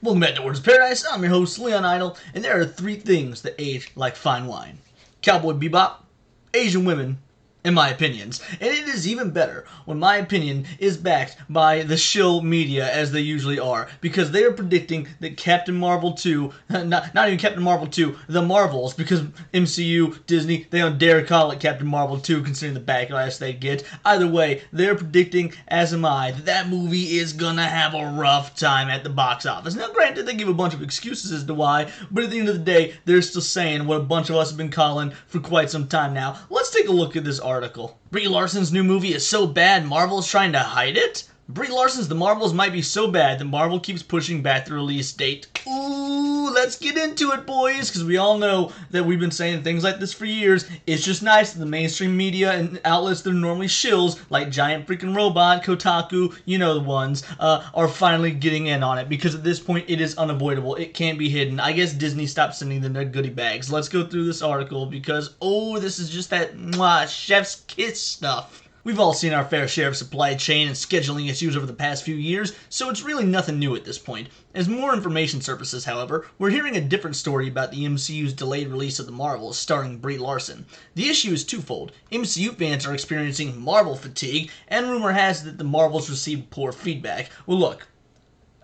Welcome back to Words of Paradise. I'm your host, Leon Idle, and there are three things that age like fine wine: Cowboy Bebop, Asian women, and my opinions. And it is even better when my opinion is backed by the shill media, as they usually are, because they are predicting that Captain Marvel 2, not even Captain Marvel 2, the Marvels, because MCU, Disney, they don't dare call it Captain Marvel 2 considering the backlash they get. Either way, they're predicting, as am I, that that movie is gonna have a rough time at the box office. Now granted, they give a bunch of excuses as to why, but at the end of the day, they're still saying what a bunch of us have been calling for quite some time now. Let's take a look at this article. Brie Larson's new movie is so bad Marvel is trying to hide it? Brie Larson's The Marvels might be so bad that Marvel keeps pushing back the release date. Ooh, let's get into it, boys, because we all know that we've been saying things like this for years. It's just nice that the mainstream media and outlets that are normally shills, like Giant Freaking Robot, Kotaku, you know the ones, are finally getting in on it, because at this point it is unavoidable. It can't be hidden. I guess Disney stopped sending them their goodie bags. Let's go through this article because, oh, this is just that chef's kiss stuff. We've all seen our fair share of supply chain and scheduling issues over the past few years, so it's really nothing new at this point. As more information surfaces, however, we're hearing a different story about the MCU's delayed release of The Marvels starring Brie Larson. The issue is twofold. MCU fans are experiencing Marvel fatigue, and rumor has it that The Marvels received poor feedback. Well, look,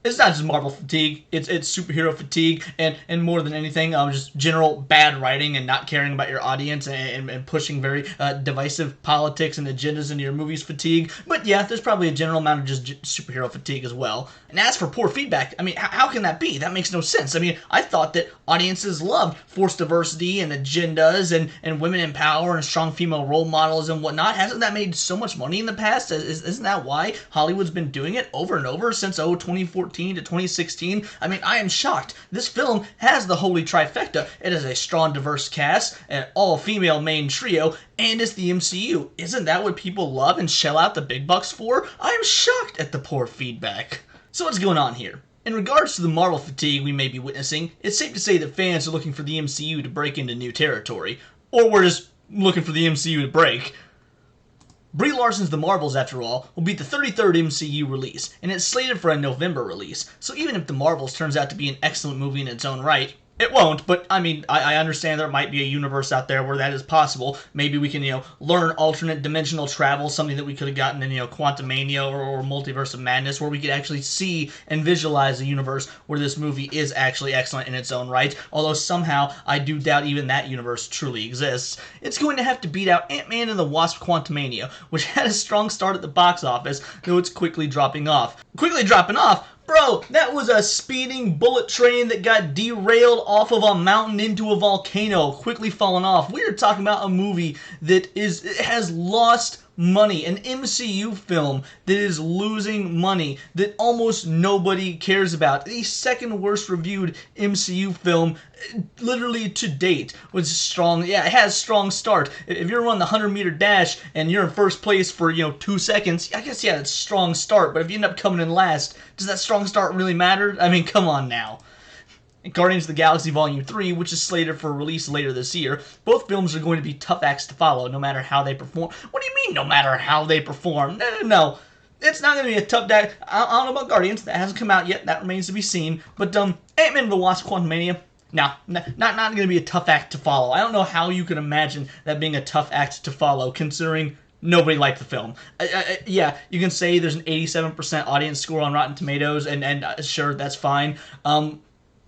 it's not just Marvel fatigue, it's superhero fatigue, and more than anything, just general bad writing and not caring about your audience and pushing very divisive politics and agendas into your movies fatigue. But yeah, there's probably a general amount of just superhero fatigue as well. And as for poor feedback, I mean, how can that be? That makes no sense. I mean, I thought that audiences loved forced diversity and agendas and women in power and strong female role models and whatnot. Hasn't that made so much money in the past? Isn't that why Hollywood's been doing it over and over since 2014 to 2016? I mean, I am shocked. This film has the holy trifecta. It has a strong, diverse cast, an all-female main trio, and it's the MCU. Isn't that what people love and shell out the big bucks for? I am shocked at the poor feedback. So what's going on here? In regards to the Marvel fatigue we may be witnessing, it's safe to say that fans are looking for the MCU to break into new territory. Or we're just looking for the MCU to break. Brie Larson's The Marvels, after all, will be the 33rd MCU release, and it's slated for a November release, so even if The Marvels turns out to be an excellent movie in its own right, it won't, but I mean, I understand there might be a universe out there where that is possible. Maybe we can, learn alternate dimensional travel, something that we could have gotten in, Quantumania or Multiverse of Madness, where we could actually see and visualize a universe where this movie is actually excellent in its own right, although somehow I do doubt even that universe truly exists. It's going to have to beat out Ant-Man and the Wasp Quantumania, which had a strong start at the box office, though it's quickly dropping off. Quickly dropping off? Bro, that was a speeding bullet train that got derailed off of a mountain into a volcano, quickly falling off. We are talking about a movie that has lost money, an MCU film that is losing money, that almost nobody cares about. The second worst reviewed MCU film literally to date was strong. Yeah, it has strong start. If you're on the 100-meter dash and you're in first place for 2 seconds, I guess yeah, it's strong start. But if you end up coming in last, does that strong start really matter? I mean, come on now. Guardians of the Galaxy Volume 3, which is slated for release later this year. Both films are going to be tough acts to follow, no matter how they perform. What do you mean, no matter how they perform? No. It's not going to be a tough act. I don't know about Guardians. That hasn't come out yet. That remains to be seen. But Ant-Man and the Wasp Quantumania, no, not going to be a tough act to follow. I don't know how you can imagine that being a tough act to follow, considering nobody liked the film. Yeah, you can say there's an 87% audience score on Rotten Tomatoes, and sure, that's fine.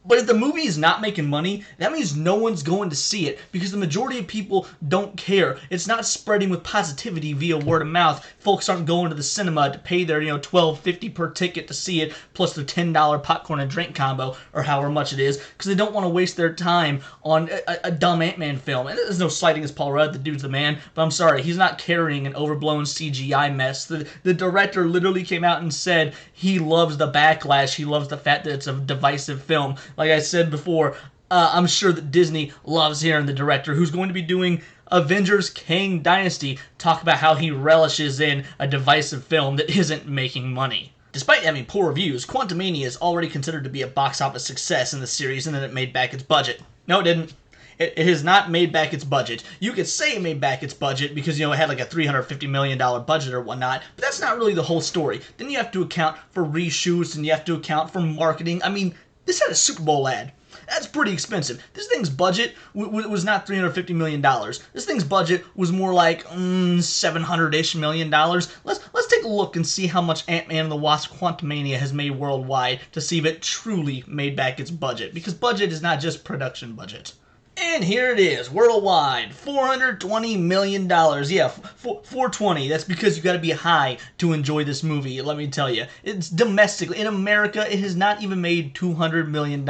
But if the movie is not making money, that means no one's going to see it because the majority of people don't care. It's not spreading with positivity via word of mouth. Folks aren't going to the cinema to pay their $12.50 per ticket to see it, plus their $10 popcorn and drink combo, or however much it is, because they don't want to waste their time on a dumb Ant-Man film. And there's no slighting against Paul Rudd, the dude's the man, but I'm sorry, he's not carrying an overblown CGI mess. The director literally came out and said he loves the backlash, he loves the fact that it's a divisive film. Like I said before, I'm sure that Disney loves hearing the director, who's going to be doing Avengers Kang Dynasty, talk about how he relishes in a divisive film that isn't making money. Despite having poor reviews, Quantumania is already considered to be a box office success in the series, and that it made back its budget. No, it didn't. It has not made back its budget. You could say it made back its budget because, it had like a $350 million budget or whatnot, but that's not really the whole story. Then you have to account for reshoots and you have to account for marketing. I mean, This had a Super Bowl ad. That's pretty expensive. This thing's budget was not $350 million. This thing's budget was more like $700-ish million. Let's take a look and see how much Ant-Man and the Wasp: Quantumania has made worldwide to see if it truly made back its budget. Because budget is not just production budget. And here it is, worldwide, $420 million. Yeah, 420. That's because you got to be high to enjoy this movie, let me tell you. It's domestically. In America, it has not even made $200 million.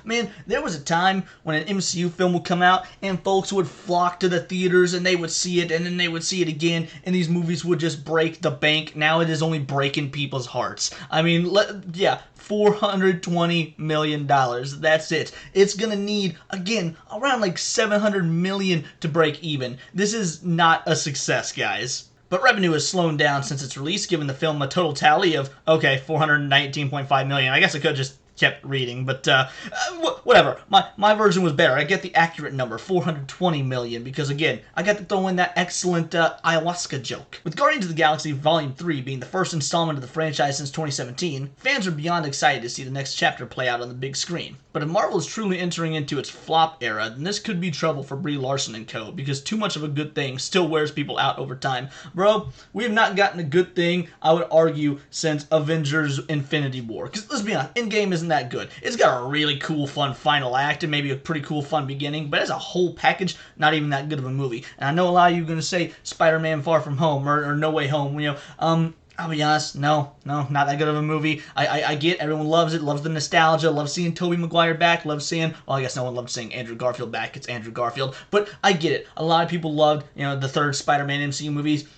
Man, there was a time when an MCU film would come out and folks would flock to the theaters and they would see it and then they would see it again and these movies would just break the bank. Now it is only breaking people's hearts. I mean, yeah, $420 million. That's it. It's gonna need, again, around like $700 million to break even. This is not a success, guys. But revenue has slowed down since its release, giving the film a total tally of, okay, $419.5 million. I guess I could just kept reading, but whatever. My version was better. I get the accurate number, 420 million, because again, I got to throw in that excellent ayahuasca joke. With Guardians of the Galaxy Volume 3 being the first installment of the franchise since 2017, fans are beyond excited to see the next chapter play out on the big screen. But if Marvel is truly entering into its flop era, then this could be trouble for Brie Larson and co, because too much of a good thing still wears people out over time. Bro, we have not gotten a good thing, I would argue, since Avengers Infinity War. Because let's be honest, Endgame isn't that good. It's got a really cool, fun final act and maybe a pretty cool, fun beginning, but as a whole package, not even that good of a movie. And I know a lot of you are going to say Spider-Man Far From Home or No Way Home, you know, I'll be honest, no, not that good of a movie. I get everyone loves it, loves the nostalgia, loves seeing Tobey Maguire back, loves seeing, well, I guess no one loved seeing Andrew Garfield back, it's Andrew Garfield, but I get it. A lot of people loved, you know, the third Spider-Man MCU movies.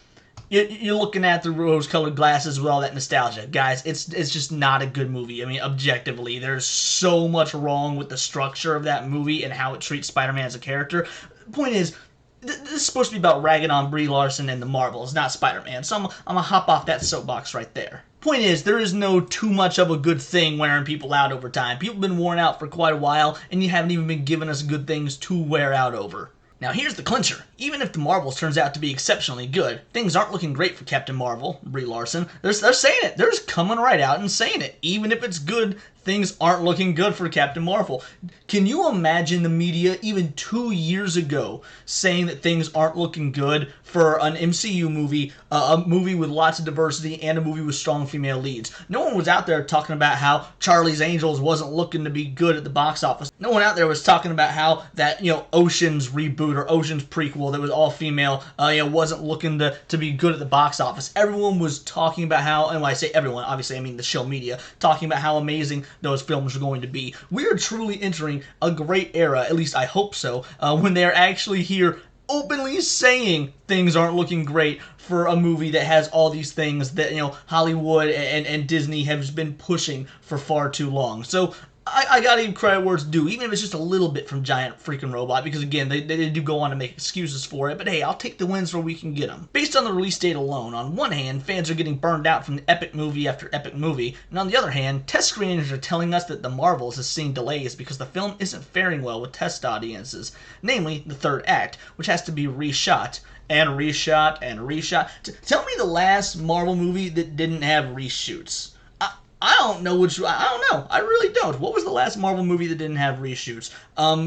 You're looking at the rose-colored glasses with all that nostalgia. Guys, it's just not a good movie. I mean, objectively, there's so much wrong with the structure of that movie and how it treats Spider-Man as a character. The point is, this is supposed to be about ragging on Brie Larson and the Marvels, not Spider-Man. So I'm going to hop off that soapbox right there. Point is, there is no too much of a good thing wearing people out over time. People have been worn out for quite a while, and you haven't even been giving us good things to wear out over. Now here's the clincher. Even if The Marvels turns out to be exceptionally good, things aren't looking great for Captain Marvel, Brie Larson. They're saying it. They're just coming right out and saying it. Even if it's good, things aren't looking good for Captain Marvel. Can you imagine the media even 2 years ago saying that things aren't looking good for an MCU movie, a movie with lots of diversity and a movie with strong female leads? No one was out there talking about how Charlie's Angels wasn't looking to be good at the box office. No one out there was talking about how that, you know, Ocean's reboot or Ocean's prequel that was all female, wasn't looking to be good at the box office. Everyone was talking about how, and when I say everyone, obviously I mean the shill media, talking about how amazing those films are going to be. We are truly entering a great era, at least I hope so, when they're actually here openly saying things aren't looking great for a movie that has all these things that, you know, Hollywood and Disney have been pushing for far too long. So I gotta give credit where it's due, even if it's just a little bit from Giant Freaking Robot, because again, they do go on to make excuses for it, but hey, I'll take the wins where we can get them. Based on the release date alone, on one hand, fans are getting burned out from the epic movie after epic movie, and on the other hand, test screeners are telling us that The Marvels is seeing delays because the film isn't faring well with test audiences, namely the third act, which has to be reshot and reshot and reshot. Tell me the last Marvel movie that didn't have reshoots. I don't know I don't know. I really don't. What was the last Marvel movie that didn't have reshoots?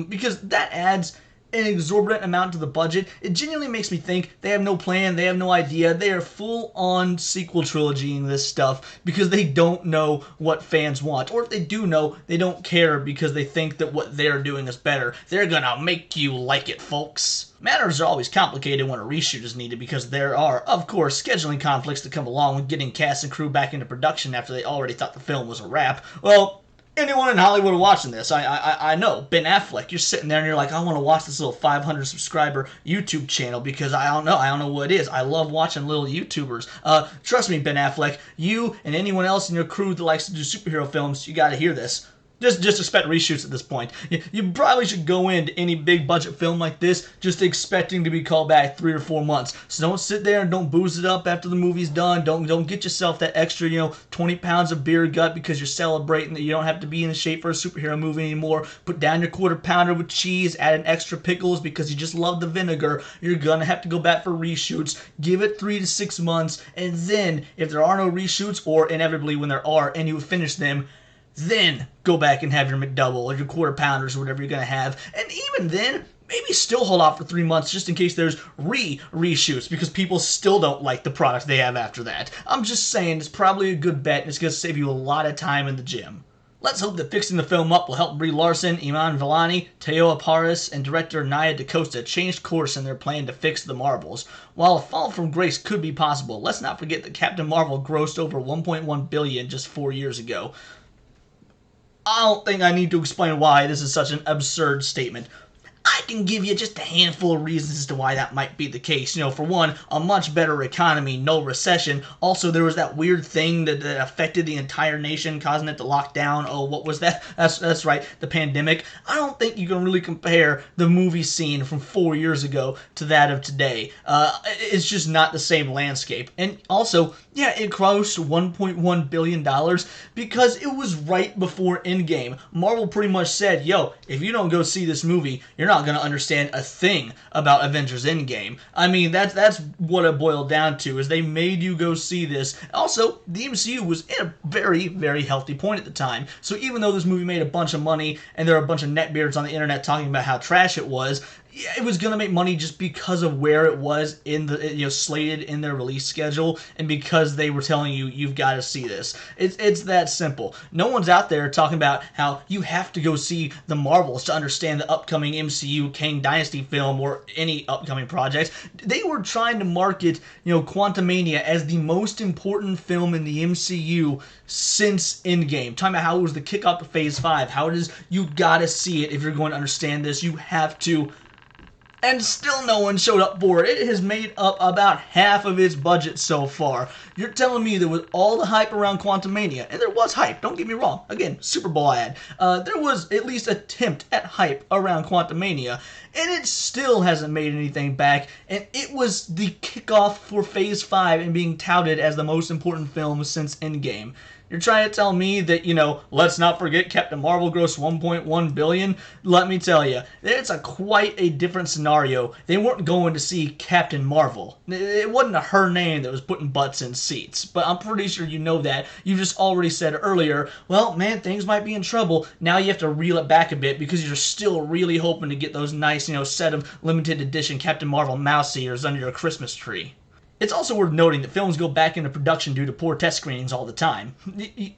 Because that adds an exorbitant amount to the budget. It genuinely makes me think they have no plan, they have no idea. They are full-on sequel trilogying this stuff because they don't know what fans want. Or if they do know, they don't care because they think that what they're doing is better. They're gonna make you like it, folks. Matters are always complicated when a reshoot is needed because there are, of course, scheduling conflicts that come along with getting cast and crew back into production after they already thought the film was a wrap. Well, anyone in Hollywood watching this, I know, Ben Affleck, you're sitting there and you're like, I want to watch this little 500 subscriber YouTube channel because I don't know what it is. I love watching little YouTubers. Trust me, Ben Affleck, you and anyone else in your crew that likes to do superhero films, you gotta hear this. Just expect reshoots at this point. You probably should go into any big budget film like this just expecting to be called back 3 or 4 months. So don't sit there and don't booze it up after the movie's done. Don't get yourself that extra, 20 pounds of beer gut because you're celebrating that you don't have to be in shape for a superhero movie anymore. Put down your quarter pounder with cheese, add in extra pickles because you just love the vinegar. You're gonna have to go back for reshoots. Give it 3 to 6 months, and then if there are no reshoots, or inevitably when there are and you finish them, then go back and have your McDouble or your quarter pounders or whatever you're going to have. And even then, maybe still hold off for 3 months just in case there's reshoots because people still don't like the product they have after that. I'm just saying it's probably a good bet and it's going to save you a lot of time in the gym. Let's hope that fixing the film up will help Brie Larson, Iman Vellani, Teo Paris, and director Nia DaCosta change course in their plan to fix the Marvels. While a fall from grace could be possible, let's not forget that Captain Marvel grossed over $1.1 billion just 4 years ago. I don't think I need to explain why this is such an absurd statement. I can give you just a handful of reasons as to why that might be the case. For one, a much better economy, no recession. Also, there was that weird thing that affected the entire nation, causing it to lock down. Oh, what was that? That's right, the pandemic. I don't think you can really compare the movie scene from 4 years ago to that of today. It's just not the same landscape. And also, yeah, it grossed $1.1 billion because it was right before Endgame. Marvel pretty much said, yo, if you don't go see this movie, you're not going to understand a thing about Avengers Endgame. I mean, that's what it boiled down to, is they made you go see this. Also, the MCU was in a very, very healthy point at the time. So even though this movie made a bunch of money, and there are a bunch of neckbeards on the internet talking about how trash it was, yeah, it was gonna make money just because of where it was in the slated in their release schedule, and because they were telling you you've got to see this. It's that simple. No one's out there talking about how you have to go see the Marvels to understand the upcoming MCU Kang Dynasty film or any upcoming projects. They were trying to market Quantumania as the most important film in the MCU since Endgame. Talking about how it was the kickoff to Phase 5. How it is you gotta see it if you're going to understand this. You have to. And still no one showed up for it. It has made up about half of its budget so far. You're telling me that with all the hype around Quantumania, and there was hype, don't get me wrong, again, Super Bowl ad, there was at least attempt at hype around Quantumania, and it still hasn't made anything back, and it was the kickoff for Phase 5 and being touted as the most important film since Endgame. You're trying to tell me that, let's not forget Captain Marvel grossed $1.1 billion? Let me tell you, it's quite a different scenario. They weren't going to see Captain Marvel. It wasn't her name that was putting butts in seats, but I'm pretty sure you know that. You just already said earlier, well, man, things might be in trouble. Now you have to reel it back a bit because you're still really hoping to get those nice, set of limited edition Captain Marvel mouse ears under your Christmas tree. It's also worth noting that films go back into production due to poor test screenings all the time.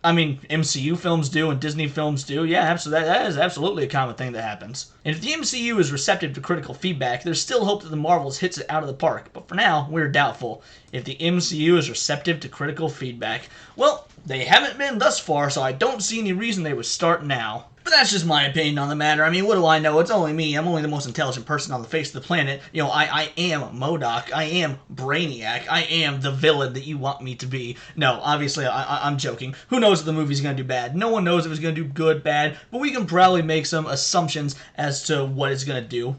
I mean, MCU films do and Disney films do. Yeah, absolutely, that is absolutely a common thing that happens. And if the MCU is receptive to critical feedback, there's still hope that the Marvels hits it out of the park. But for now, we're doubtful. If the MCU is receptive to critical feedback, well, they haven't been thus far, so I don't see any reason they would start now. But that's just my opinion on the matter. I mean, what do I know? It's only me. I'm only the most intelligent person on the face of the planet. I am MODOK. I am Brainiac. I am the villain that you want me to be. No, obviously, I'm joking. Who knows if the movie's going to do bad? No one knows if it's going to do good, bad, but we can probably make some assumptions as to what it's going to do.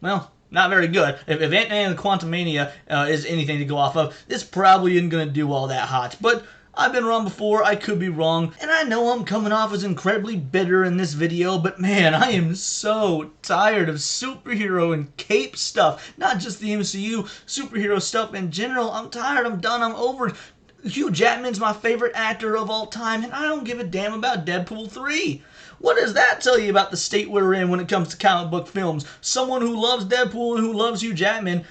Well, not very good. If Ant-Man and Quantumania is anything to go off of, this probably isn't going to do all that hot. But I've been wrong before, I could be wrong, and I know I'm coming off as incredibly bitter in this video, but man, I am so tired of superhero and cape stuff. Not just the MCU, superhero stuff in general. I'm tired, I'm done, I'm over it. Hugh Jackman's my favorite actor of all time, and I don't give a damn about Deadpool 3. What does that tell you about the state we're in when it comes to comic book films? Someone who loves Deadpool and who loves Hugh Jackman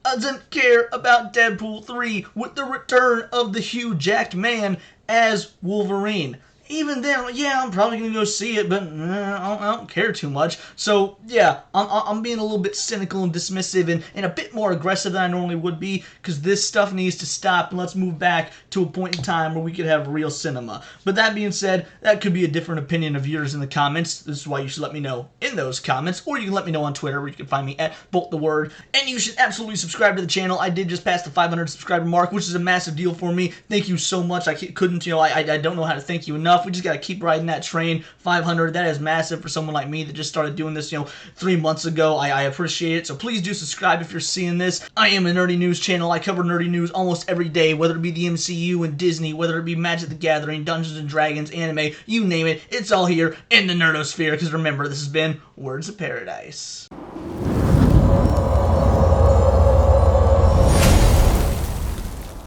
doesn't care about Deadpool 3 with the return of the Hugh Jacked man as Wolverine. Even then, yeah, I'm probably going to go see it, but I don't care too much. So, yeah, I'm being a little bit cynical and dismissive and a bit more aggressive than I normally would be, because this stuff needs to stop, and let's move back to a point in time where we could have real cinema. But that being said, that could be a different opinion of yours in the comments. This is why you should let me know in those comments, or you can let me know on Twitter, where you can find me at BoltTheWord. And you should absolutely subscribe to the channel. I did just pass the 500 subscriber mark, which is a massive deal for me. Thank you so much. I couldn't, I don't know how to thank you enough. We just got to keep riding that train. 500, that is massive for someone like me that just started doing this, 3 months ago. I appreciate it. So please do subscribe if you're seeing this. I am a nerdy news channel. I cover nerdy news almost every day, whether it be the MCU and Disney, whether it be Magic the Gathering, Dungeons and Dragons, anime, you name it. It's all here in the nerdosphere, because remember, this has been Words of Paradise.